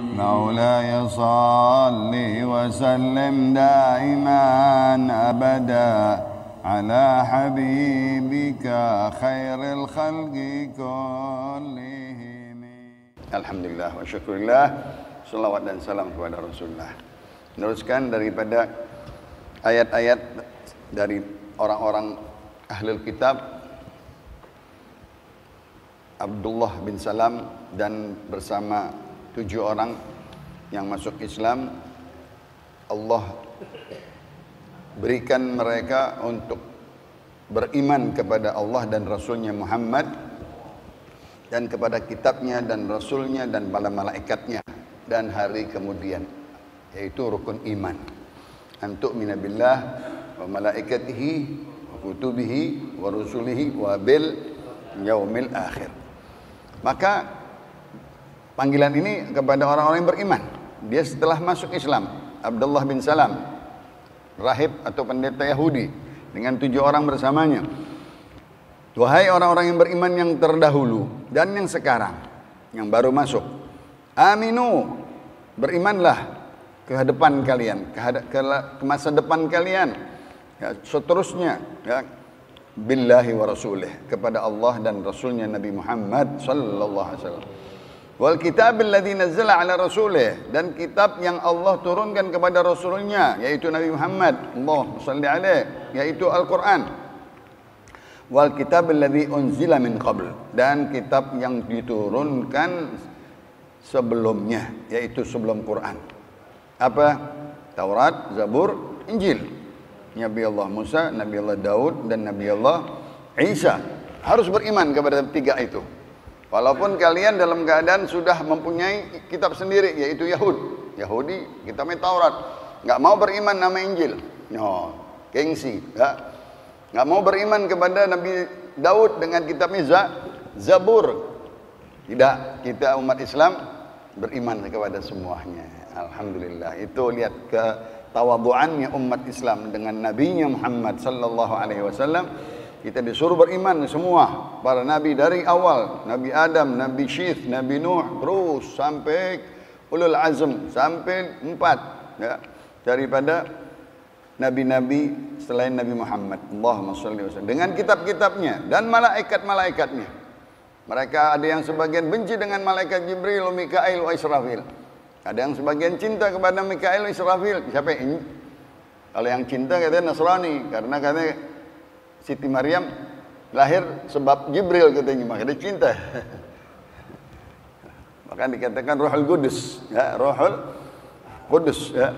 مولاي صل وسلم دائما أبدا على حبيبك خير الخلق كلهم. Alhamdulillah wa syukurillah, salawat dan salam kepada Rasulullah. Meneruskan daripada ayat-ayat dari orang-orang ahlul kitab, Abdullah bin Salam dan bersama 7 orang yang masuk Islam, Allah berikan mereka untuk beriman kepada Allah dan Rasulnya Muhammad, dan kepada kitabnya dan Rasulnya dan para malaikatnya dan hari kemudian, yaitu rukun iman. Antu'mina billah wa malaikatihi wa kutubihi wa rusulihi wa bil yaumil akhir. Maka panggilan ini kepada orang-orang yang beriman. Dia setelah masuk Islam, Abdullah bin Salam, rahib atau pendeta Yahudi, dengan 7 orang bersamanya. Wahai orang-orang yang beriman yang terdahulu dan yang sekarang, yang baru masuk, aminu, berimanlah ke depan kalian, ke masa depan kalian, ya, seterusnya, ya, billahi wa rasulih, kepada Allah dan Rasulnya Nabi Muhammad sallallahu alaihi wasallam. Wal kitabil ladzi nazzala ala rasulih, dan kitab yang Allah turunkan kepada Rasulnya, yaitu Nabi Muhammad, Allahumma shalli alaihi, yaitu Al-Quran. Wal kitabil ladzi unzila min qabl, dan kitab yang diturunkan sebelumnya, yaitu sebelum Quran. Apa? Taurat, Zabur, Injil. Nabi Allah Musa, Nabi Allah Daud, dan Nabi Allah Isa. Harus beriman kepada 3 itu. Walaupun kalian dalam keadaan sudah mempunyai kitab sendiri, yaitu Yahudi, kitabnya Taurat, nggak mau beriman nama Injil, no, gengsi, nggak mau beriman kepada Nabi Daud dengan kitabnya Zabur. Tidak, kita umat Islam beriman kepada semuanya. Alhamdulillah. Itu lihat ketawaduannya umat Islam dengan nabinya Muhammad sallallahu alaihi wasallam. Kita disuruh beriman semua para nabi dari awal, Nabi Adam, Nabi Syith, Nabi Nuh, terus sampai ulul azm, sampai 4, ya, daripada nabi-nabi selain Nabi Muhammad, Allahumma shalli wa sallim, dengan kitab-kitabnya dan malaikat-malaikatnya. Mereka ada yang sebagian benci dengan malaikat Jibril, Mikail, wa Israfil. Ada yang sebagian cinta kepada Mikail, Israfil. Siapa ini? Kalau yang cinta katanya Nasrani, karena katanya Siti Maryam lahir sebab Jibril katanya, maka dia cinta. Maka dikatakan Rohul Kudus, ya, Rohul Kudus, ya.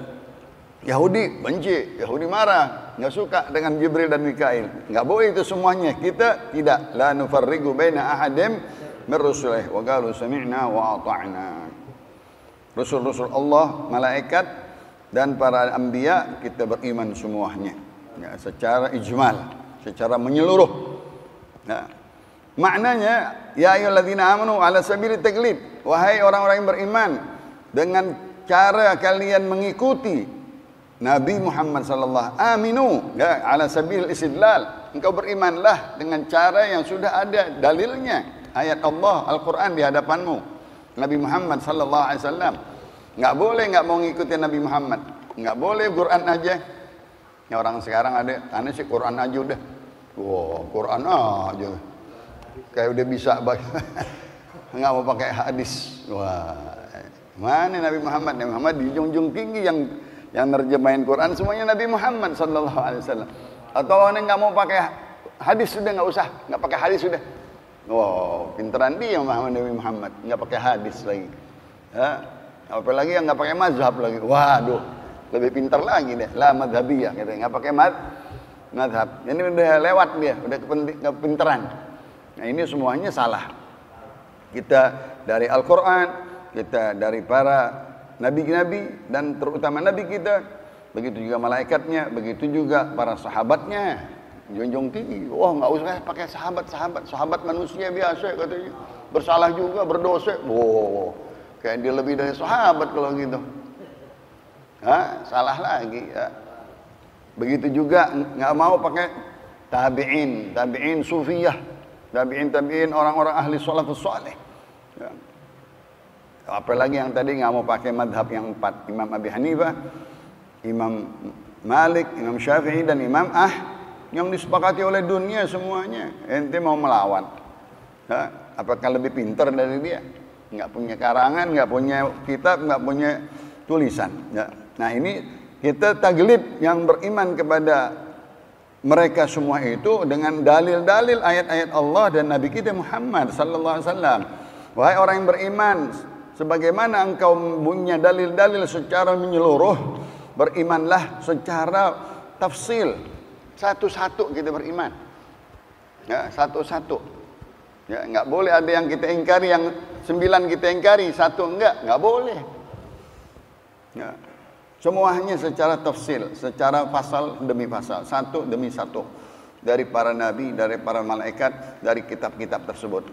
Yahudi benci, Yahudi marah, nggak suka dengan Jibril dan Mikail. Nggak boleh itu semuanya. Kita tidak. La nufarriqu baina ahadim min rusulih wa qalu sami'na wa ata'na. Rasul-rasul Allah, malaikat dan para anbiya kita beriman semuanya, ya, secara ijmal, secara menyeluruh. Nah, maknanya ya ayyuhalladzina amanu ala sabili taklid, wahai orang-orang yang beriman, dengan cara kalian mengikuti Nabi Muhammad sallallahu aminu, ya, ala sabil istidlal, engkau berimanlah dengan cara yang sudah ada dalilnya, ayat Allah Al-Quran di hadapanmu, Nabi Muhammad sallallahu alaihi wasallam. Enggak boleh enggak mau ngikutin Nabi Muhammad, enggak boleh Quran aja. Ya, orang sekarang ada, aneh sih Quran aja udah. Wow, Quran aja. Kayak udah bisa enggak mau pakai hadis. Wah. Mana Nabi Muhammad? Nabi Muhammad di junjung tinggi yang nerjemahin Quran semuanya Nabi Muhammad sallallahu alaihi wasallam. Atau orang enggak mau pakai hadis sudah, enggak usah, enggak pakai hadis sudah. Wow, pinteran dia Muhammad, Nabi Muhammad, enggak pakai hadis lagi. Ya. Apalagi yang enggak pakai mazhab lagi. Waduh, lebih pintar lagi deh. La madhabiyah katanya, enggak pakai mazhab. Ini udah lewat dia, udah kepinteran. Nah, ini semuanya salah. Kita dari Al-Qur'an, kita dari para nabi-nabi dan terutama nabi kita, begitu juga malaikatnya, begitu juga para sahabatnya, junjung tinggi. Wah, nggak usah pakai sahabat manusia biasa katanya, bersalah juga, berdosa. Wow, kayak dia lebih dari sahabat kalau gitu. Salah lagi. Ya. Begitu juga nggak mau pakai tabi'in sufiyah, tabi'in orang-orang ahli salafus saleh. Ya. Apalagi yang tadi nggak mau pakai madhab yang 4, Imam Abi Hanifah, Imam Malik, Imam Syafi'i, dan Imam yang disepakati oleh dunia semuanya. Ente mau melawan, apakah lebih pintar dari dia? Nggak punya karangan, nggak punya kitab, nggak punya tulisan. Nah ini kita taglid yang beriman kepada mereka semua itu dengan dalil-dalil ayat-ayat Allah dan Nabi kita Muhammad sallallahu alaihi wasallam. Wahai orang yang beriman, sebagaimana engkau punya dalil-dalil secara menyeluruh, berimanlah secara tafsil. Satu-satu kita beriman. Ya, satu-satu. Ya, enggak boleh ada yang kita ingkari, yang 9 kita ingkari, satu enggak boleh. Ya. Semuanya secara tafsil, secara pasal demi pasal, satu demi satu, dari para nabi, dari para malaikat, dari kitab-kitab tersebut.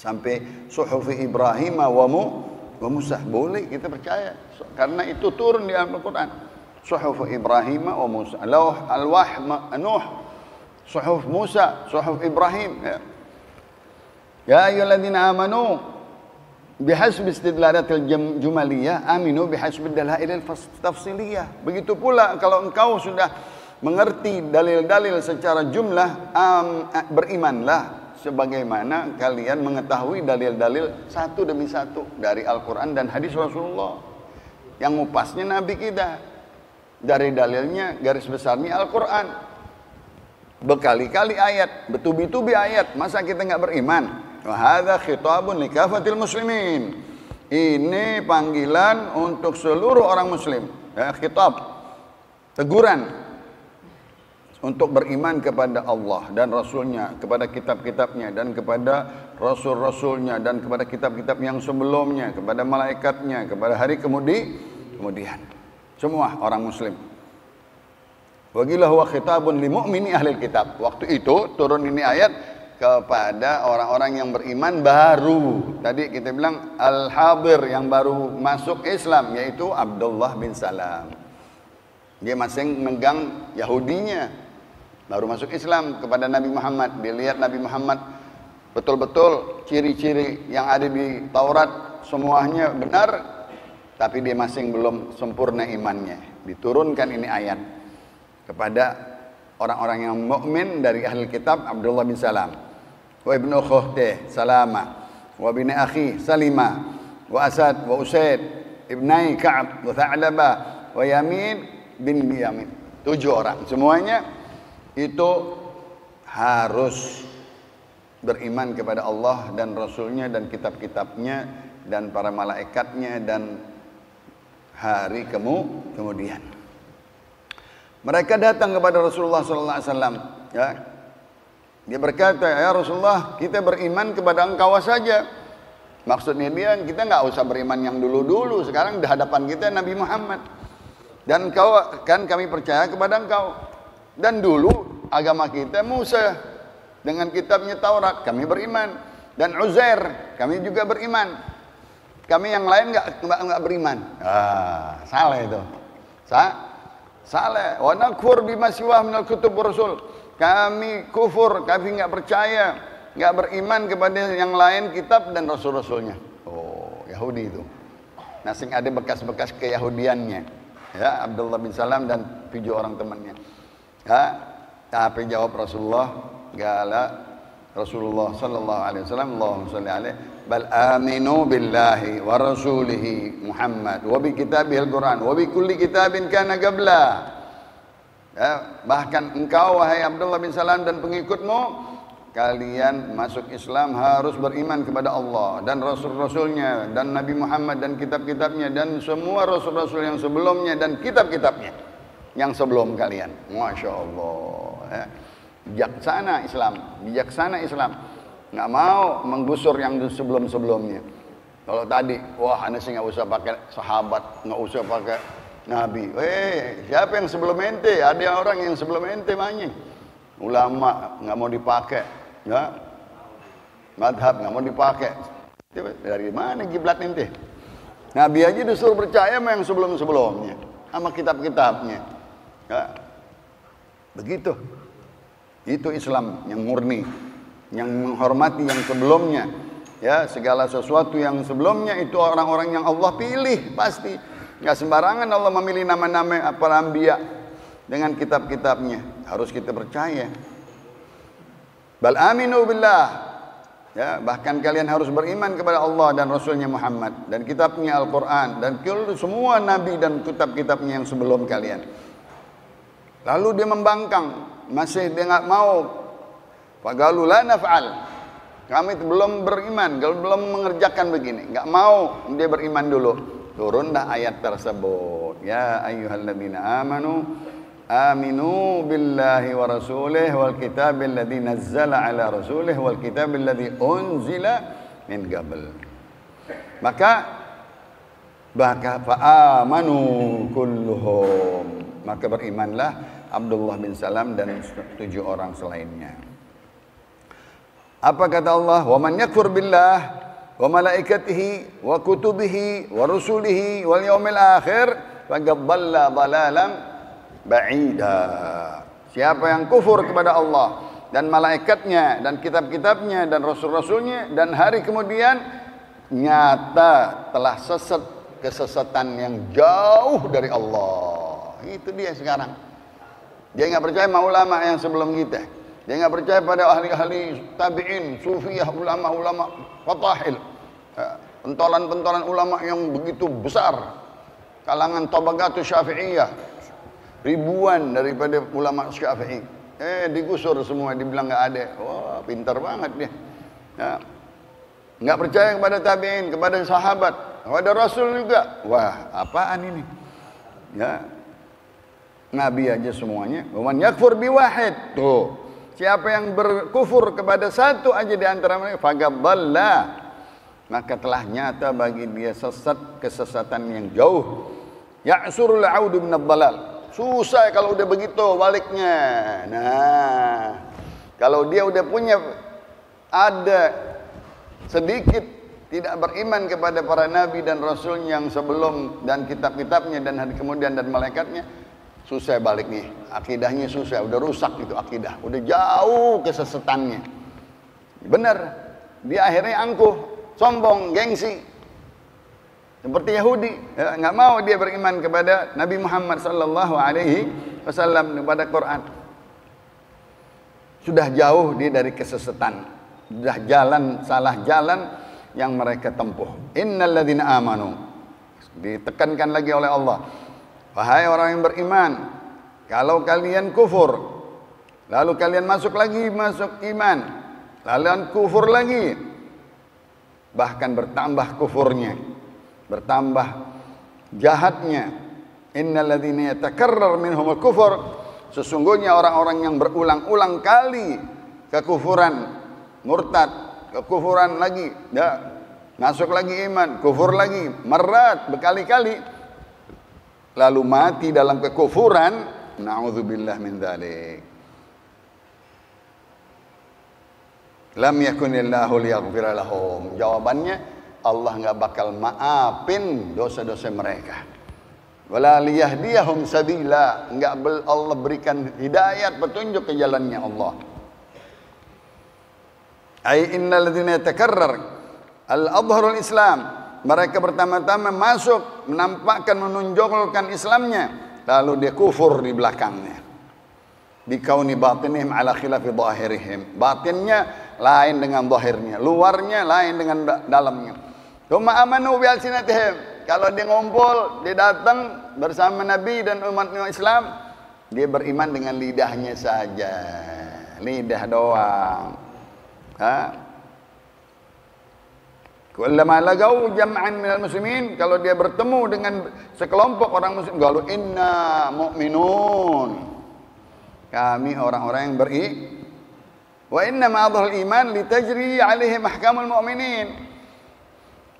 Sampai suhufi Ibrahim wa Musa, boleh kita percaya, karena itu turun di Al-Quran. Suhufi Ibrahim wa Musa, Al-Wah Nuh, suhuf Musa, suhuf Ibrahim. Ya ayyuhalladzina amanu bihasbi istidlalatil jumaliyah aminu bihasbi dalailil tafsiliyah. Begitu pula kalau engkau sudah mengerti dalil-dalil secara jumlah, berimanlah sebagaimana kalian mengetahui dalil-dalil satu demi satu dari Al-Quran dan hadis Rasulullah. Yang mupasnya Nabi kita, dari dalilnya garis besarnya Al-Quran, berkali-kali ayat, bertubi-tubi ayat. Masa kita nggak beriman? Wahada khitabun likafatil muslimin. Ini panggilan untuk seluruh orang muslim. Ya, khitab, teguran untuk beriman kepada Allah dan Rasulnya, kepada kitab-kitabnya dan kepada Rasul-Rasulnya dan kepada kitab-kitab yang sebelumnya, kepada malaikatnya, kepada hari kemudian. Semua orang muslim. Waqilah huwa khitabun li mu'mini ahlil kitab. Waktu itu turun ini ayat kepada orang-orang yang beriman baru. Tadi kita bilang al-hadir, yang baru masuk Islam, yaitu Abdullah bin Salam. Dia masih megang Yahudinya, baru masuk Islam kepada Nabi Muhammad. Dilihat Nabi Muhammad betul-betul ciri-ciri yang ada di Taurat semuanya benar, tapi dia masih belum sempurna imannya. Diturunkan ini ayat kepada orang-orang yang mukmin dari ahli kitab, Abdullah bin Salam, wa ibnu ukhuhtih Salama, wa bini akhi Salima, wa Asad wa Usaid ibnai Ka'ab wa Tha'labah wa Yamin bin Yamin. 7 orang. Semuanya itu harus beriman kepada Allah dan Rasulnya dan kitab-kitabnya dan para malaikatnya dan hari kemudian. Mereka datang kepada Rasulullah sallallahu alaihi wasallam, ya. Dia berkata, "Ya Rasulullah, kita beriman kepada engkau saja." Maksudnya dia, kita nggak usah beriman yang dulu-dulu. Sekarang di hadapan kita Nabi Muhammad. Dan engkau kan kami percaya kepada engkau. Dan dulu agama kita Musa dengan kitabnya Taurat, kami beriman. Dan Uzair, kami juga beriman. Kami yang lain nggak beriman. Salah itu. Salah. Wa nakfur bima siwa minal kutub rasul. Kami kufur, kami nggak percaya, nggak beriman kepada yang lain kitab dan rasul-rasulnya. Oh, Yahudi itu. Nasing ada bekas-bekas keyahudiannya. Ya, Abdullah bin Salam dan 7 orang temannya. Ya, tapi jawab Rasulullah, gala Rasulullah sallallahu alaihi wasallam, Allahumma shalli alaihi, bal aminu billahi wa rasulihi Muhammad wa bi kitabihil Quran wa bi kulli kitabin kana qabla. Ya, bahkan engkau wahai Abdullah bin Salam dan pengikutmu, kalian masuk Islam harus beriman kepada Allah dan Rasul-Rasulnya dan Nabi Muhammad dan kitab-kitabnya dan semua Rasul-Rasul yang sebelumnya dan kitab-kitabnya yang sebelum kalian. Masya Allah, ya. Bijaksana Islam, nggak mau menggusur yang sebelum-sebelumnya. Kalau tadi, wah anda sih nggak usah pakai sahabat, nggak usah pakai Nabi. Siapa yang sebelum ente? Ada orang yang sebelum ente banyak. Ulama nggak mau dipakai, ya. Madhab nggak mau dipakai. Dari mana kiblat ente? Nabi aja disuruh percaya sama yang sebelum-sebelumnya, sama kitab-kitabnya. Ya. Begitu. Itu Islam yang murni, yang menghormati yang sebelumnya, Ya, segala sesuatu yang sebelumnya itu orang-orang yang Allah pilih pasti. Enggak sembarangan Allah memilih nama-nama para anbiya dengan kitab-kitabnya. Harus kita percaya. Bal aminu billah. Ya, bahkan kalian harus beriman kepada Allah dan Rasulnya Muhammad dan kitabnya Al-Quran dan semua nabi dan kitab-kitabnya yang sebelum kalian. Lalu dia membangkang, masih dia enggak mau. Faqalu la naf'al. Kami belum beriman, kalau belum mengerjakan begini, enggak mau dia beriman dulu. Turunlah ayat tersebut. Ya ayyuhalladzina amanu aminu billahi wa rasulih wal kitabil ladzi nazzala ala rasulih wal kitabil ladzi unzila min qabl. Maka fa'amanu kulluhum. Maka berimanlah Abdullah bin Salam dan 7 orang selainnya. Apa kata Allah? Wa man yakfur billah wa malaikatihi wa kutubihi wa rusulihi wal yaumil akhir faqad dhalla dhalalan ba'ida. Siapa yang kufur kepada Allah dan malaikatnya dan kitab-kitabnya dan rasul-rasulnya dan hari kemudian, nyata telah sesat kesesatan yang jauh dari Allah. Itu dia sekarang. Dia enggak percaya sama ulama yang sebelum kita. Dia enggak percaya pada ahli-ahli tabi'in, sufiyah, ulama-ulama fatahil. Pentolan-pentolan ulama yang begitu besar. Kalangan tabaqatus syafi'iyah. Ribuan daripada ulama Syafi'i. Digusur semua, dibilang enggak ada. Wah, pintar banget dia. Ya. Enggak percaya kepada tabi'in, kepada sahabat, kepada Rasul juga. Wah, apaan ini? Ya. Nabi aja semuanya. Man yakfur biwahid. Tuh. Siapa yang berkufur kepada satu aja di antara mereka, faqad dhalla. Maka telah nyata bagi dia sesat kesesatan yang jauh. Ya'surul 'audu min ad-dhalal. Susah kalau udah begitu baliknya. Nah, kalau dia udah punya ada sedikit tidak beriman kepada para nabi dan rasul yang sebelum dan kitab-kitabnya dan hari kemudian dan malaikatnya, susah balik nih. Akidahnya susah, udah rusak itu akidah. Udah jauh kesesatannya. Benar. Dia akhirnya angkuh, sombong, gengsi. Seperti Yahudi, ya, nggak mau dia beriman kepada Nabi Muhammad sallallahu alaihi wasallam, kepada Quran. Sudah jauh dia dari kesesatan. Sudah salah jalan yang mereka tempuh. Innalladzina amanu. Ditekankan lagi oleh Allah. Wahai orang yang beriman, kalau kalian kufur, lalu kalian masuk iman, lalu kufur lagi, bahkan bertambah kufurnya, bertambah jahatnya. Innalladzina yatakarrar minhumul kufur. Sesungguhnya orang-orang yang berulang-ulang kali kekufuran, murtad, kekufuran lagi, ya, masuk lagi iman, kufur lagi, merat berkali-kali, lalu mati dalam kekufuran, na'udzubillah min dzalik. Lam yakunillahu liyaghfira lahum. Jawabannya, Allah enggak bakal maafin dosa-dosa mereka. Wala liyahdiyahum sabila. Enggak Allah berikan hidayat, petunjuk ke jalannya Allah. Ai innal ladzina yatakarrar al-adharul Islam. Mereka pertama-tama masuk, menampakkan, menunjukkan Islamnya, lalu dia kufur di belakangnya. Bikauni batinihim ala khilafi zahirihim. Batinnya lain dengan zahirnya, luarnya lain dengan dalamnya. Tsumma amanu bi alsinatihim. Kalau dia ngumpul, dia datang bersama Nabi dan umat Islam, dia beriman dengan lidahnya saja. Lidah doang. Kullama lagau jam'an minal muslimin, kalau dia bertemu dengan sekelompok orang muslim, qalu inna mu'minun. Kami orang-orang yang wa inna ma'adhul iman litajri alaihi mahkamul mu'minin.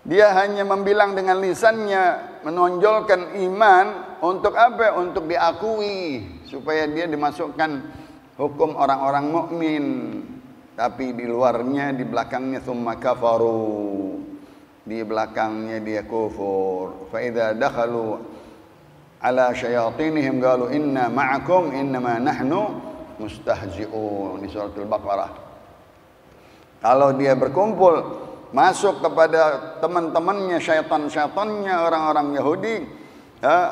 Dia hanya membilang dengan lisannya, menonjolkan iman untuk apa? Untuk diakui, supaya dia dimasukkan hukum orang-orang mukmin. Tapi di luarnya, di belakangnya tsumma kafaru. Di belakangnya dia kufur. Fa idza dakhalu ala syayatinihim qalu inna ma'akum innama nahnu mustahzi'un. Di surah Al-Baqarah. Kalau dia berkumpul masuk kepada teman-temannya, syaitan-syaitannya orang-orang Yahudi,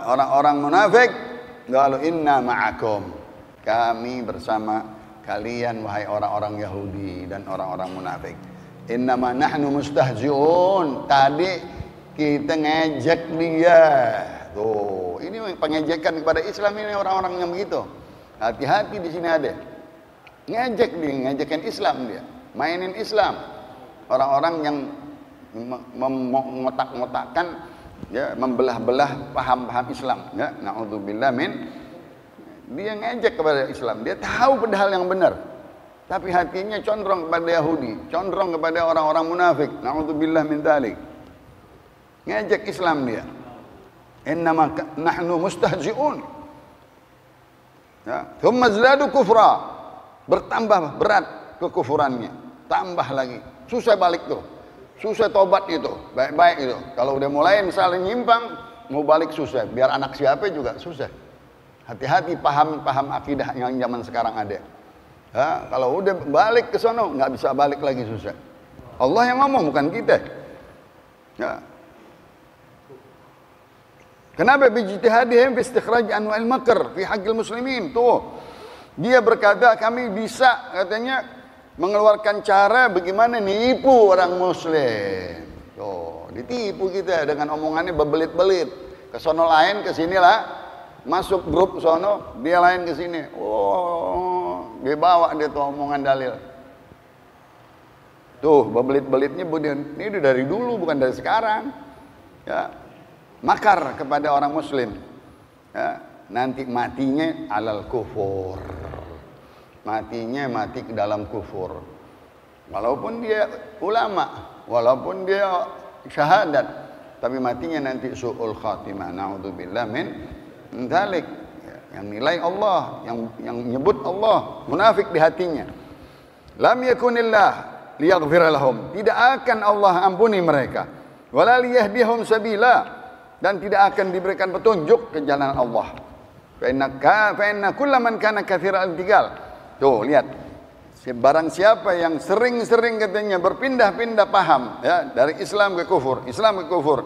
orang-orang munafik, qalu inna ma'akum, kami bersama kalian wahai orang-orang Yahudi dan orang-orang munafik. Innama nahnu mustahzi'un, tadi kita ngejek dia. Tuh, ini pengejekan kepada Islam ini orang-orang yang begitu. Hati-hati di sini ada. Ngejek dia, ngejekin Islam dia. Mainin Islam. Orang-orang yang mengotak-ngotakkan, ya, membelah-belah paham-paham Islam, ya. Na'udzubillah min, dia ngejek kepada Islam. Dia tahu padahal yang benar, tapi hatinya condong kepada Yahudi, condong kepada orang-orang munafik. Na'udzubillah min dzalik. Ngejek Islam dia. Innama nahnu mustahzi'un. Ya, thumma zadu kufra. Bertambah berat kekufurannya, tambah lagi. Susah balik tuh. Susah tobat itu, baik-baik itu. Kalau udah mulai misalnya nyimpang, mau balik susah. Biar anak siapa juga susah. Hati-hati paham akidah yang zaman sekarang ada. Ya, kalau udah balik ke sono, nggak bisa balik lagi, susah. Allah yang ngomong, bukan kita. Ya. Kenapa bijtihadihim fi istikhraj anwa'il makr fi haqqil muslimin? Tuh. Dia berkata kami bisa, katanya, mengeluarkan cara bagaimana nipu orang muslim. Tuh, ditipu kita dengan omongannya bebelit-belit. Ke sono lain, ke sini lah. Masuk grup sono, dia lain ke sini. Oh, dia bawa dia tuh omongan dalil. Tuh, bebelit-belitnya ini udah dari dulu, bukan dari sekarang. Ya. Makar kepada orang muslim. Ya. Nanti matinya alal kufur, matinya mati ke dalam kufur, walaupun dia ulama, walaupun dia syahadat, tapi matinya nanti su'ul khatimah. Na'udzubillah min dzalik. Yang nilai Allah, yang nyebut Allah, munafik di hatinya. Lam yakunillah liyaghfira lahum, tidak akan Allah ampuni mereka, wala liyahdihum sabila, dan tidak akan diberikan petunjuk ke jalan Allah. Fa inna kullaman kana katsiral intiqal. Tuh, lihat. Barang siapa yang sering-sering katanya berpindah-pindah paham, ya, dari Islam ke kufur, Islam ke kufur.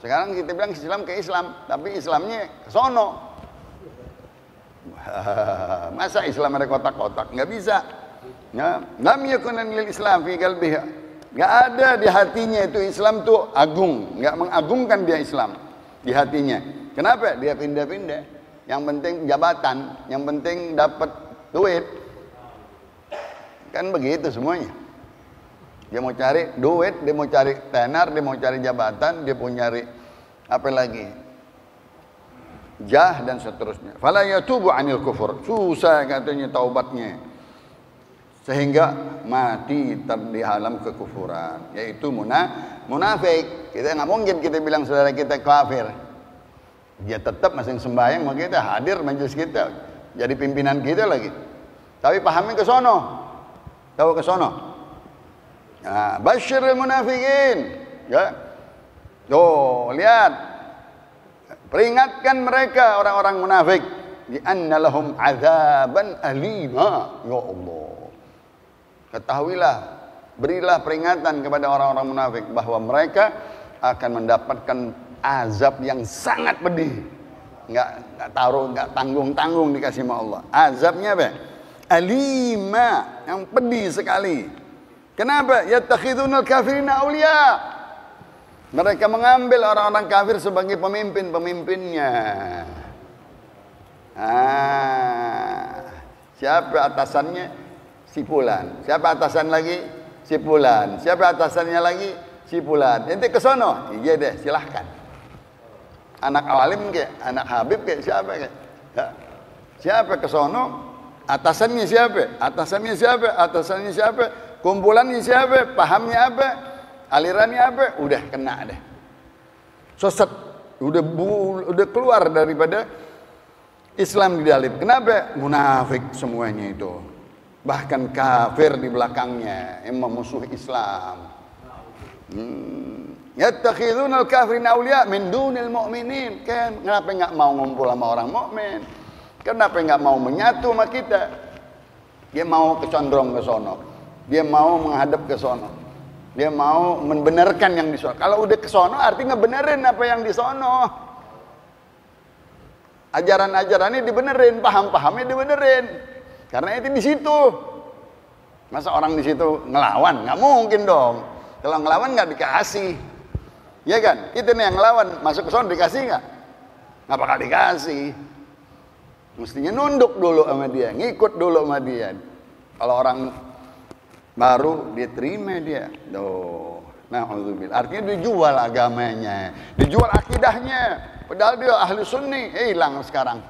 Sekarang kita bilang Islam ke Islam, tapi Islamnya ke sono. Masa Islam ada kotak-kotak? Enggak bisa. Ya, lam yakun lil Islam fi qalbihi. Enggak ada di hatinya itu Islam tuh agung, enggak mengagungkan dia Islam di hatinya. Kenapa? Dia pindah-pindah. Yang penting jabatan, yang penting dapat duit. Kan begitu semuanya. Dia mau cari duit, dia mau cari tenar, dia mau cari jabatan, dia mau cari apa lagi? Jah dan seterusnya. Fala yatubu anil kufur. Susah katanya taubatnya. Sehingga mati di alam kekufuran, yaitu munafik. Kita nggak mungkin kita bilang saudara kita kafir. Dia tetap masih sembahyang sama kita, hadir majelis kita, jadi pimpinan kita lagi. Tapi pahamnya ke sono. Tahu ke sono. Nah, basyiril munafikin. Ya. Tuh, lihat. Peringatkan mereka orang-orang munafik, di anna lahum azaban alima. Ya Allah. Ketahuilah, berilah peringatan kepada orang-orang munafik bahwa mereka akan mendapatkan azab yang sangat pedih. Enggak taruh, enggak tanggung-tanggung dikasih sama Allah. Azabnya apa? Alima, yang pedih sekali. Kenapa? Yattakhidunal kafirina auliya. Mereka mengambil orang-orang kafir sebagai pemimpin-pemimpinnya. Siapa atasannya? Si fulan. Siapa atasan lagi? Si fulan. Siapa atasannya lagi? Si fulan. Ente ke sono? Iya deh, silahkan. Anak alim ke, anak Habib ke, siapa ke? Ya. Siapa ke sono? Atasannya siapa? Atasannya siapa? Atasannya siapa? Kumpulannya siapa? Pahamnya apa? Alirannya apa? Udah kena deh. Sesat, udah keluar daripada Islam di dalam. Kenapa? Munafik semuanya itu. Bahkan kafir di belakangnya yang memusuhi Islam. Yattakhidunal kafirina awliya min dunil mu'minin. Kan kenapa enggak mau ngumpul sama orang mukmin? Kenapa enggak mau menyatu sama kita? Dia mau kecondrong ke sono. Dia mau menghadap ke sono. Dia mau membenarkan yang di sono. Kalau udah ke sono artinya ngebenerin apa yang di sono. Ajaran-ajarannya dibenerin, paham-pahamnya dibenerin. Karena itu di situ. Masa orang di situ ngelawan? Nggak mungkin dong. Kalau ngelawan nggak dikasih. Ya kan? Kita nih yang ngelawan, masuk ke sono dikasih nggak? Nggak bakal dikasih. Mestinya nunduk dulu sama dia, ngikut dulu sama dia. Kalau orang baru dia terima dia. Na'udzubillah. Artinya dijual agamanya, dijual akidahnya. Padahal dia ahli sunni, hilang sekarang.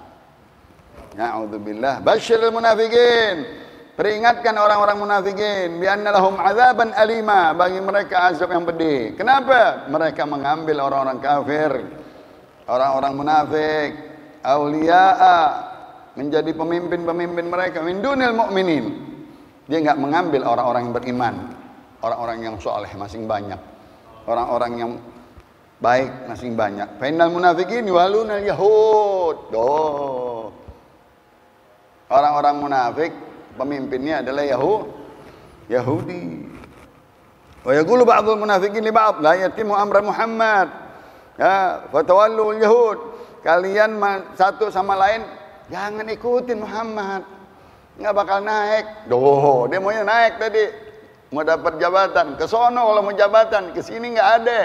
Na'udzubillah. Basyiril munafikin. Peringatkan orang-orang munafikin, bi anna lahum azaban alima, bagi mereka azab yang pedih. Kenapa? Mereka mengambil orang-orang kafir, orang-orang munafik, auliya'a, menjadi pemimpin-pemimpin mereka min dunil mu'minin. Dia enggak mengambil orang-orang yang beriman, orang-orang yang soleh masing banyak, orang-orang yang baik masing banyak. Fa innal munafiqin yuwaluna yahud. Orang-orang munafik pemimpinnya adalah Yahudi. Wa yaqulu ba'dul munafiqin li ba'd la yatimu amra Muhammad. Ya, fatawallu yahud. Kalian satu sama lain jangan ikutin Muhammad. Enggak bakal naik. Dia maunya naik tadi. Mau dapat jabatan. Ke sono kalau mau jabatan, ke sini enggak ada.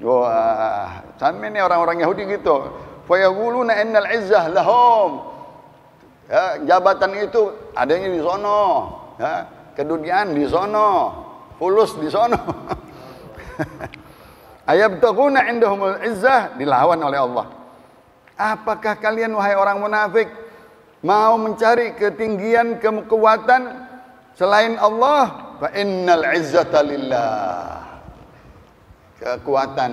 Wah, sampai ini orang-orang Yahudi gitu. Fa yaquluna innal izzah lahum. Ya, jabatan itu adanya di sono, ya, kedudukan di sono, fulus di sono. Ayabtaguna indahumul izzah, dilawan oleh Allah. Apakah kalian wahai orang munafik mau mencari ketinggian, kekuatan selain Allah? Fa innal izzata lillah. Kekuatan,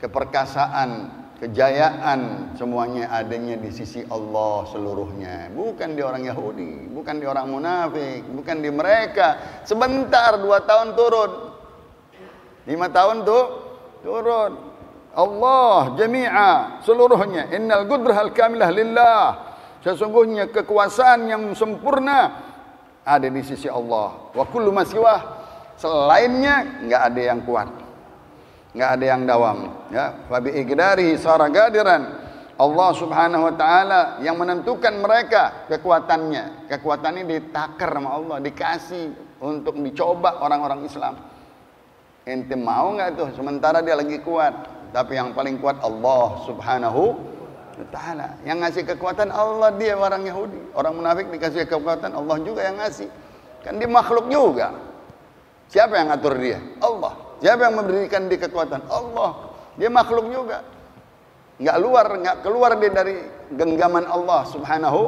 keperkasaan, kejayaan semuanya adanya di sisi Allah seluruhnya, bukan di orang Yahudi, bukan di orang munafik, bukan di mereka. Sebentar 2 tahun turun, 5 tahun tuh turun. Allah jami'a seluruhnya. Innal qudrahal kamilah lillah. Sesungguhnya kekuasaan yang sempurna ada di sisi Allah. Wa kullu ma siwah, selainnya enggak ada yang kuat, nggak ada yang dawam, ya. Fabi iqdarihi sara gadiran. Allah Subhanahu wa taala yang menentukan mereka kekuatannya. Kekuatannya ditakar sama Allah, dikasih untuk dicoba orang-orang Islam. Ente mau nggak tuh? Sementara dia lagi kuat, tapi yang paling kuat Allah Subhanahu wa taala. Yang ngasih kekuatan Allah, dia orang Yahudi. Orang munafik dikasih kekuatan Allah juga yang ngasih. Kan dia makhluk juga. Siapa yang ngatur dia? Allah. Siapa yang memberikan dia kekuatan? Allah. Dia makhluk juga. Enggak keluar dia dari genggaman Allah Subhanahu.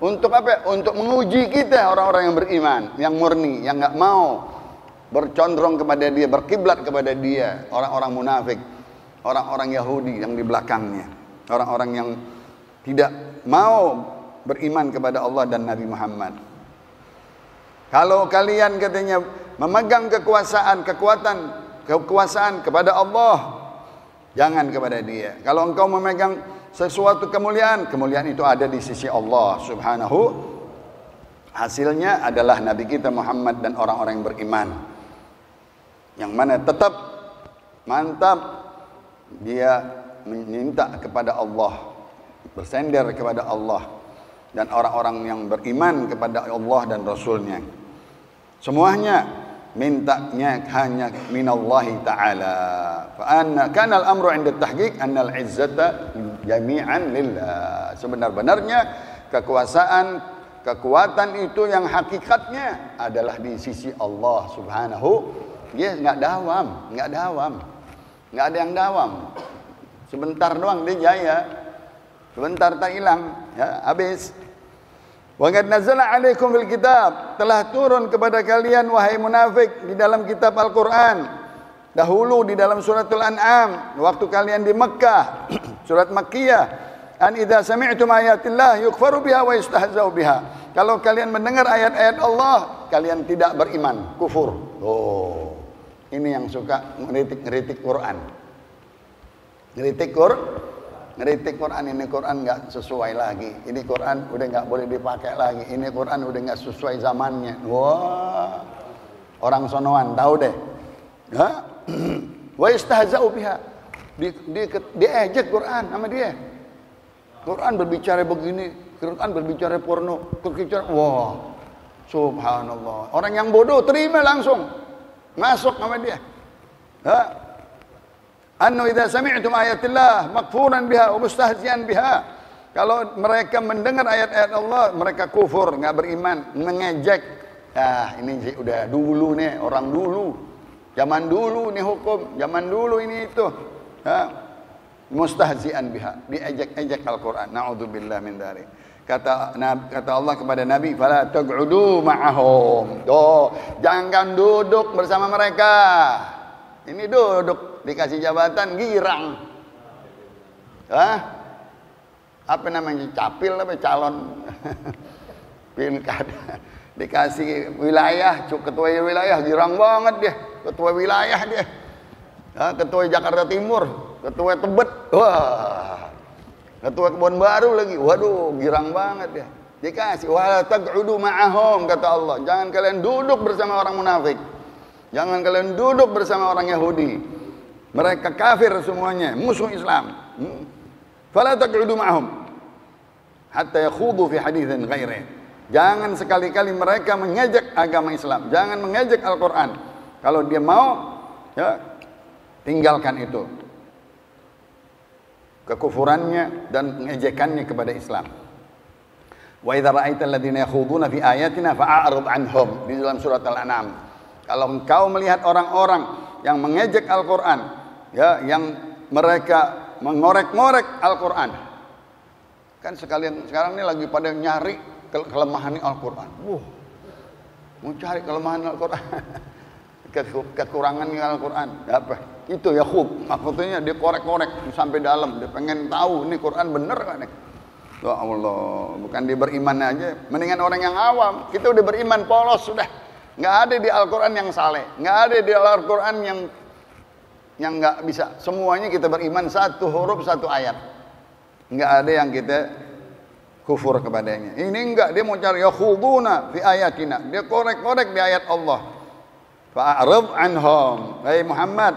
Untuk apa? Untuk menguji kita orang-orang yang beriman, yang murni, yang enggak mau bercondong kepada dia, berkiblat kepada dia, orang-orang munafik, orang-orang Yahudi yang di belakangnya, orang-orang yang tidak mau beriman kepada Allah dan Nabi Muhammad. Kalau kalian katanya memegang kekuasaan kepada Allah, jangan kepada dia. Kalau engkau memegang sesuatu kemuliaan itu ada di sisi Allah Subhanahu. Hasilnya adalah Nabi kita Muhammad dan orang-orang yang beriman, yang mana tetap mantap dia meminta kepada Allah, bersender kepada Allah, dan orang-orang yang beriman kepada Allah dan Rasulnya. Semuanya mintanya hanya minallahi ta'ala. Fa anna kana al-amru 'inda at-tahqiq anna al-'izzata jami'an lillah. Sebenar-benarnya kekuatan itu yang hakikatnya adalah di sisi Allah Subhanahu. Dia enggak dawam. Enggak ada yang dawam. Sebentar doang dia jaya. Sebentar tak hilang, ya, habis. Wa qad nazala 'alaikum fil kitab, telah turun kepada kalian wahai munafik di dalam kitab Al-Qur'an. Dahulu di dalam suratul An'am, waktu kalian di Mekkah, surat Makkiyah, an idza sami'tum ayatillah yukfaru biha wa yustahza'u biha. Kalau kalian mendengar ayat-ayat Allah, kalian tidak beriman, kufur. Ini yang suka ngeritik Quran. Ngeritik Quran, ini Quran nggak sesuai lagi. Ini Quran udah nggak boleh dipakai lagi. Ini Quran udah nggak sesuai zamannya. Wah, orang sonoan tahu deh. Ha? Wa istahza'u biha. Diejek Quran sama dia. Quran berbicara begini, Quran berbicara porno, berbicara wah. Subhanallah. Orang yang bodoh terima langsung. Masuk sama dia. Ha? Annu idza sami'tum ayatillah makfuran biha wa mustahzian biha. Kalau mereka mendengar ayat-ayat Allah, mereka kufur, enggak beriman, mengejek. Ah, ini udah dulu nih, orang dulu. Zaman dulu nih hukum, zaman dulu ini itu. Ha? Mustahzian biha, diejek-ejek Al-Qur'an. Nauzubillah min dzalik. Kata Allah kepada Nabi, fala taq'udu ma'ahum. Jangan duduk bersama mereka. Ini duduk dikasih jabatan girang. Hah? Apa namanya? Capil apa calon pilkada. Dikasih wilayah, ketua wilayah girang banget dia. Ketua wilayah dia. Ketua Jakarta Timur, ketua Tebet. Wah. Ketua Kebon Baru lagi. Waduh, girang banget dia. Dikasih wala taq'udu ma'ahum kata Allah. Jangan kalian duduk bersama orang munafik. Jangan kalian duduk bersama orang Yahudi. Mereka kafir semuanya, musuh Islam. Fala taq'udu ma'ahum hatta yakhudu fi haditsin ghairi. Jangan sekali-kali mereka mengejek agama Islam. Jangan mengejek Al-Qur'an. Kalau dia mau, ya tinggalkan itu. Kekufurannya dan pengejekannya kepada Islam. Wa idza ra'aital ladzina yakhuduna fi ayatina fa'arid anhum di dalam surat Al-An'am. Kalau engkau melihat orang-orang yang mengejek Al-Qur'an, ya, yang mereka mengorek-ngorek Al-Qur'an. Kan sekarang ini lagi pada nyari kelemahan Al-Qur'an. Mau cari kelemahan Al-Qur'an. Kekurangan Al-Qur'an. Apa? Itu Yakub. Maksudnya dia korek-korek sampai dalam. Dia pengen tahu ini Quran bener kan? Ya Allah, bukan dia beriman aja. Mendingan orang yang awam. Kita udah beriman polos sudah. Nggak ada di Al-Quran yang saleh, nggak ada di Al-Quran yang nggak bisa. Semuanya kita beriman satu huruf satu ayat. Nggak ada yang kita kufur kepadanya. Ini enggak, dia mau cari yakhuduna fi ayatina. Dia korek-korek di ayat Allah. Fa'arid anhum. Hai Muhammad,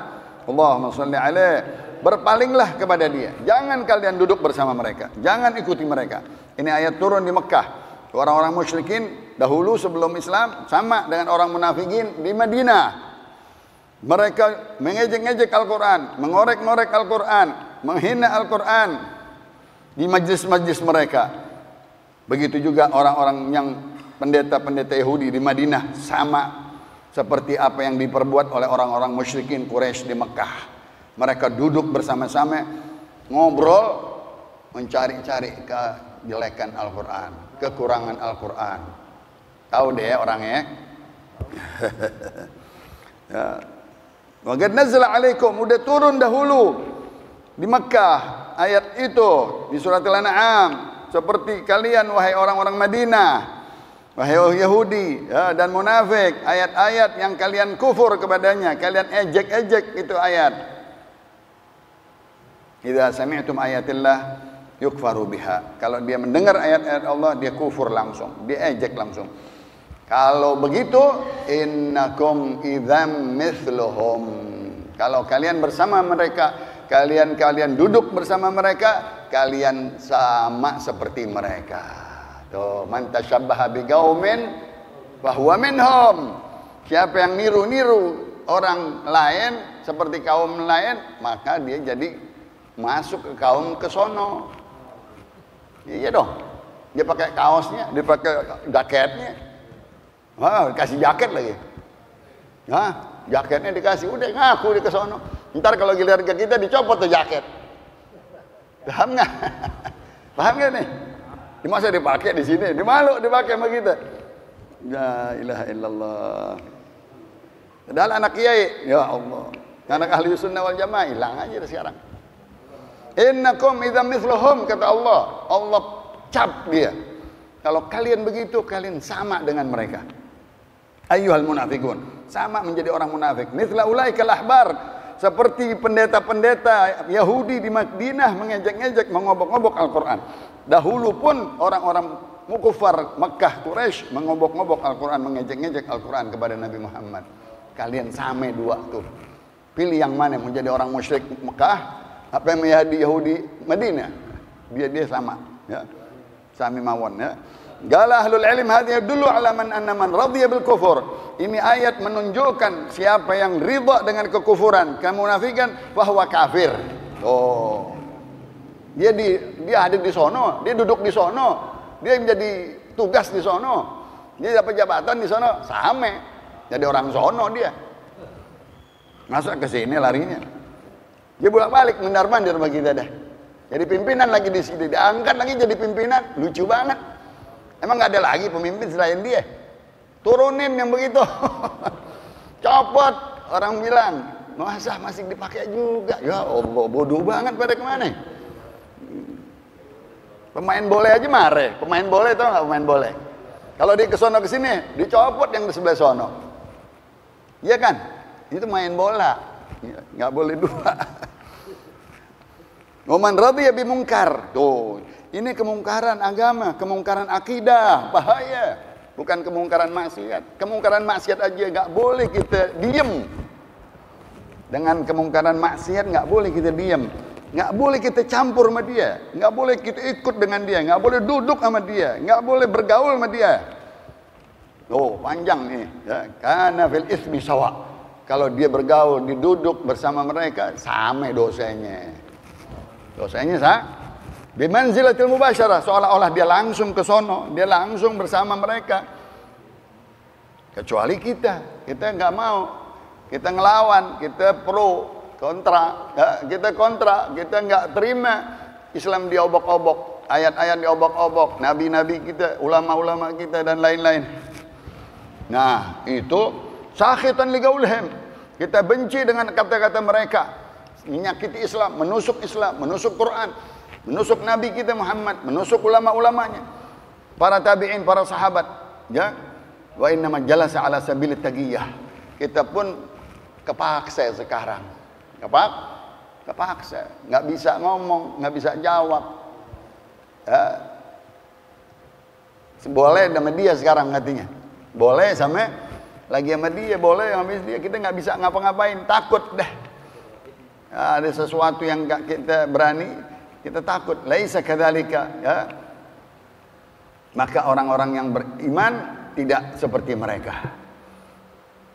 Allahumma shalli alaih. Berpalinglah kepada dia. Jangan kalian duduk bersama mereka. Jangan ikuti mereka. Ini ayat turun di Mekah. Orang-orang musyrikin dahulu sebelum Islam sama dengan orang munafikin di Madinah. Mereka mengejek-ngejek Al-Quran, mengorek-ngorek Al-Quran, menghina Al-Quran di majlis-majlis mereka. Begitu juga orang-orang yang pendeta-pendeta Yahudi di Madinah sama seperti apa yang diperbuat oleh orang-orang musyrikin Quraisy di Mekah. Mereka duduk bersama-sama ngobrol mencari-cari kejelekan Al-Quran, kekurangan Al-Quran. Tahu deh orangnya. Ya. Wa qad nazzala alaikum, udah turun dahulu di Makkah ayat itu di surat Al-An'am, seperti kalian wahai orang-orang Madinah, wahai Yahudi, ya, dan munafik, ayat-ayat yang kalian kufur kepadanya, kalian ejek-ejek itu ayat. Idza sami'tum ayatillah yukfaru biha. Kalau dia mendengar ayat-ayat Allah, dia kufur langsung, dia ejek langsung. Kalau begitu, innakum idzam mithluhum. Kalau kalian bersama mereka, kalian duduk bersama mereka, kalian sama seperti mereka. Tuh, man tasyabbaha biqaumin fahuwa minhum. Siapa yang niru-niru orang lain seperti kaum lain, maka dia jadi masuk ke kaum kesono. Iya dong. Dia pakai kaosnya, dia pakai jaketnya. Wah, dikasih jaket lagi. Hah? Jaketnya dikasih, udah ngaku di kesono. Ntar kalau giliran ke kita dicopot tuh jaket. Paham nggak? Paham nggak nih? Di masa dipakai di sini, di malu dipakai sama kita. La ilaha illallah. Padahal anak kiai, ya Allah. Anak ahli sunnah wal jamaah hilang aja sekarang. Innakum idzam mithluhum kata Allah. Allah cap dia. Kalau kalian begitu, kalian sama dengan mereka. Ayyuhal munafikun, sama menjadi orang munafik. Mithla ulaikal ahbar, seperti pendeta-pendeta Yahudi di Madinah mengejek-ngejek, mengobok-ngobok Al-Quran. Dahulu pun orang-orang mukufar Makkah Quraisy mengobok-ngobok Al-Quran, mengejek-ngejek Al-Quran kepada Nabi Muhammad. Kalian sama dua tuh. Pilih yang mana, mau jadi orang musyrik Mekah apa yang menjadi Yahudi Madinah. Dia sama, ya. Sami mawon, ya. Qala ahlul ilm hadhihi dulu ala man anna man radhiya bil kufur. Ini ayat menunjukkan siapa yang ridha dengan kekufuran, kemunafikan, bahwa kafir. Oh. Dia ada di sono, dia duduk di sono, dia menjadi tugas di sono, dia dapat jabatan di sono, sama. Jadi orang sono dia. Masa ke sini larinya. Dia bolak-balik mundar-mandir bagi kita dah. Jadi pimpinan lagi di sini, diangkat lagi jadi pimpinan, lucu banget. Emang nggak ada lagi pemimpin selain dia? Turunin yang begitu. Copot, orang bilang, masa masih dipakai juga? Ya Allah, bodoh banget pada kemana? Pemain bola aja mare, pemain bola tau nggak pemain bola? Kalau dia ke sono ke sini, dicopot yang di sebelah sono. Iya kan? Itu main bola, nggak boleh dua. Waman radhiya bimungkar. Tuh, ini kemungkaran agama, kemungkaran akidah, bahaya. Bukan kemungkaran maksiat. Kemungkaran maksiat aja nggak boleh kita diem. Dengan kemungkaran maksiat nggak boleh kita diem. Nggak boleh kita campur sama dia, nggak boleh kita ikut dengan dia, nggak boleh duduk sama dia, nggak boleh bergaul sama dia. Oh, panjang nih, ya. Karena fil ismi sawa. Kalau dia bergaul, diduduk bersama mereka, sama dosanya. Dosanya sah. Bimanzilatil mubasyarah, seolah-olah dia langsung ke sono, dia langsung bersama mereka. Kecuali kita nggak mau, kita ngelawan, kita pro. Kontra, ya, kita kontra, kita nggak terima Islam diobok-obok, ayat-ayat diobok-obok, nabi-nabi kita, ulama-ulama kita dan lain-lain. Nah, itu sakhitan ligaulihim. Kita benci dengan kata-kata mereka, menyakiti Islam, menusuk Quran, menusuk Nabi kita Muhammad, menusuk ulama-ulamanya, para tabi'in, para sahabat. Ya, wa innama jalasa ala sabilit taqiyah. Kita pun kepaksa sekarang. Kepaksa, nggak bisa ngomong, nggak bisa jawab. Ya. Boleh sama dia sekarang katanya. Boleh sama lagi sama dia, boleh sama dia. Kita nggak bisa ngapa-ngapain, takut deh. Ya, ada sesuatu yang nggak kita berani, kita takut. Laisa kadzalika, ya. Maka orang-orang yang beriman tidak seperti mereka.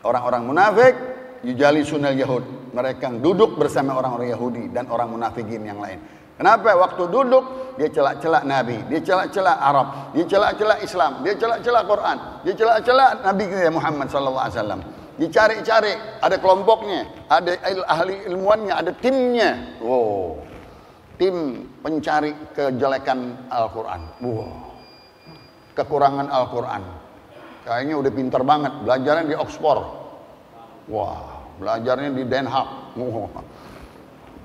Orang-orang munafik yujalisunal yahud, mereka duduk bersama orang-orang Yahudi dan orang munafikin yang lain. Kenapa? Waktu duduk dia celak-celak Nabi, dia celak-celak Arab, dia celak-celak Islam, dia celak-celak Quran, dia celak-celak Nabi kita Muhammad sallallahu alaihi wasallam. Dicari-cari, ada kelompoknya, ada ahli ilmuannya, ada timnya. Wow. Tim pencari kejelekan Al-Qur'an. Wow. Kekurangan Al-Qur'an. Kayaknya udah pintar banget, belajarnya di Oxford. Wah, belajarnya di Den Haag.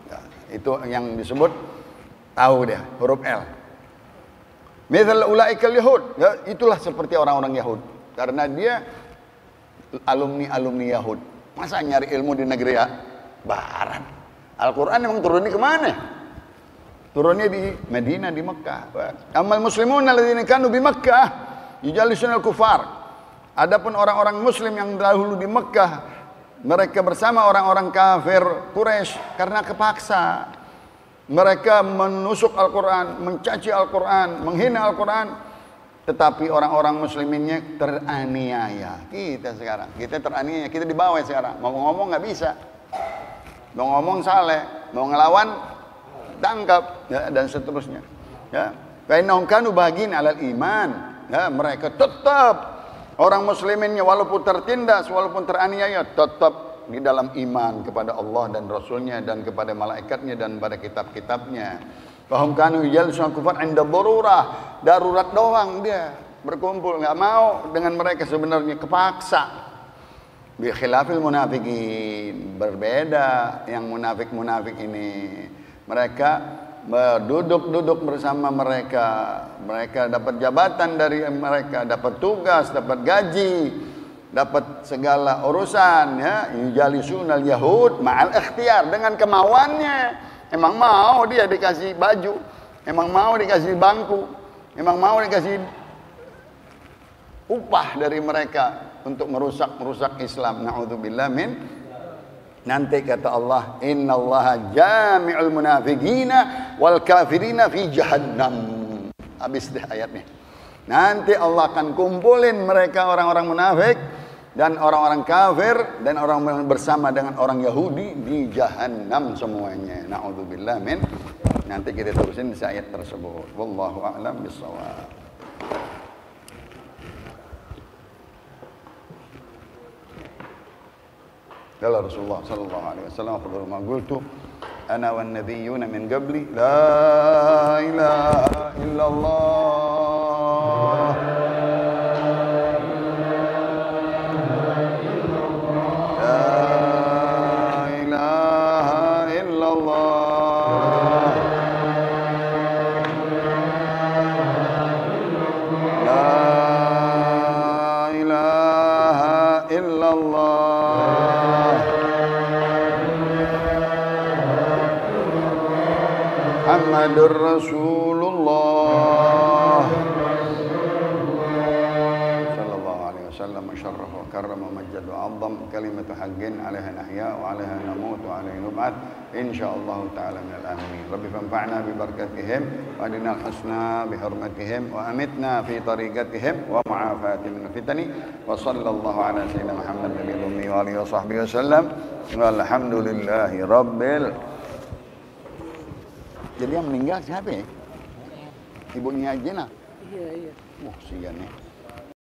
Ya, itu yang disebut tahu dia, huruf L. Mithal ulaikal yahud. Ya, itulah seperti orang-orang Yahud. Karena dia alumni Yahud. Masa nyari ilmu di negeri Barat? Al-Quran memang turunnya kemana? Turunnya di Madinah, di Mekah. Amal muslimun alladzina kanu bi Makkah yujalisunal kufar. Adapun orang-orang muslim yang dahulu di Mekah, mereka bersama orang-orang kafir Quraisy karena kepaksa. Mereka menusuk Al-Quran, mencaci Al-Quran, menghina Al-Quran. Tetapi orang-orang musliminnya teraniaya. Kita sekarang, kita teraniaya, kita di bawah sekarang. Mau ngomong nggak bisa. Mau ngomong salah, mau ngelawan tangkap, ya, dan seterusnya. Ya. Fa'innahum kanu bagin alal iman. Ya, mereka tetap orang musliminnya walaupun tertindas, walaupun teraniaya, tetap di dalam iman kepada Allah dan Rasulnya dan kepada malaikatnya dan pada kitab-kitabnya. Fahum kanu yajlisuna kufar 'inda darurah. Darurat doang dia berkumpul, nggak mau dengan mereka, sebenarnya kepaksa. Bi khilafil munafiqin, berbeda yang munafik-munafik ini. Mereka duduk bersama mereka, mereka dapat jabatan dari mereka, dapat tugas, dapat gaji, dapat segala urusan, ya. Yujalisunal yahud ma'al ikhtiyar, dengan kemauannya. Emang mau dia dikasih baju, emang mau dikasih bangku, emang mau dikasih upah dari mereka untuk merusak Islam. Na'udzubillah min Nanti kata Allah, innallaha jami'ul munafiqina wal kafirina fi jahannam. Habis deh ayatnya. Nanti Allah akan kumpulin mereka orang-orang munafik dan orang-orang kafir dan orang bersama dengan orang Yahudi di jahannam semuanya. Na'udzubillah min. Nanti kita terusin di ayat tersebut. Wallahu a'lam bishawab. Qala Rasulullah sallallahu alaihi wasallam, afdalu ma qultu ana wan nabiyyuna min qabli la ilaha illallah. Muhammadur Rasulullah sallallahu alaihi wasallam, syarraf wa karram wa majjad wa 'azzam, kalimatu haqqin 'alaiha nahya wa 'alaiha namut wa 'alaiha nub'at insyaallah ta'ala minal aminin. Rabbi fanfa'na bi barakatihim wa adina al-husna bi hurmatihim wa amitna fi tariqatihim wa ma'afati min fitani wa sallallahu ala sayyidina Muhammad nabiyil ummi wa alihi wa sahbihi wasallam walhamdulillahi rabbil. Jadi yang meninggal siapa ya? Ibunya Jena? Iya. Sian ya.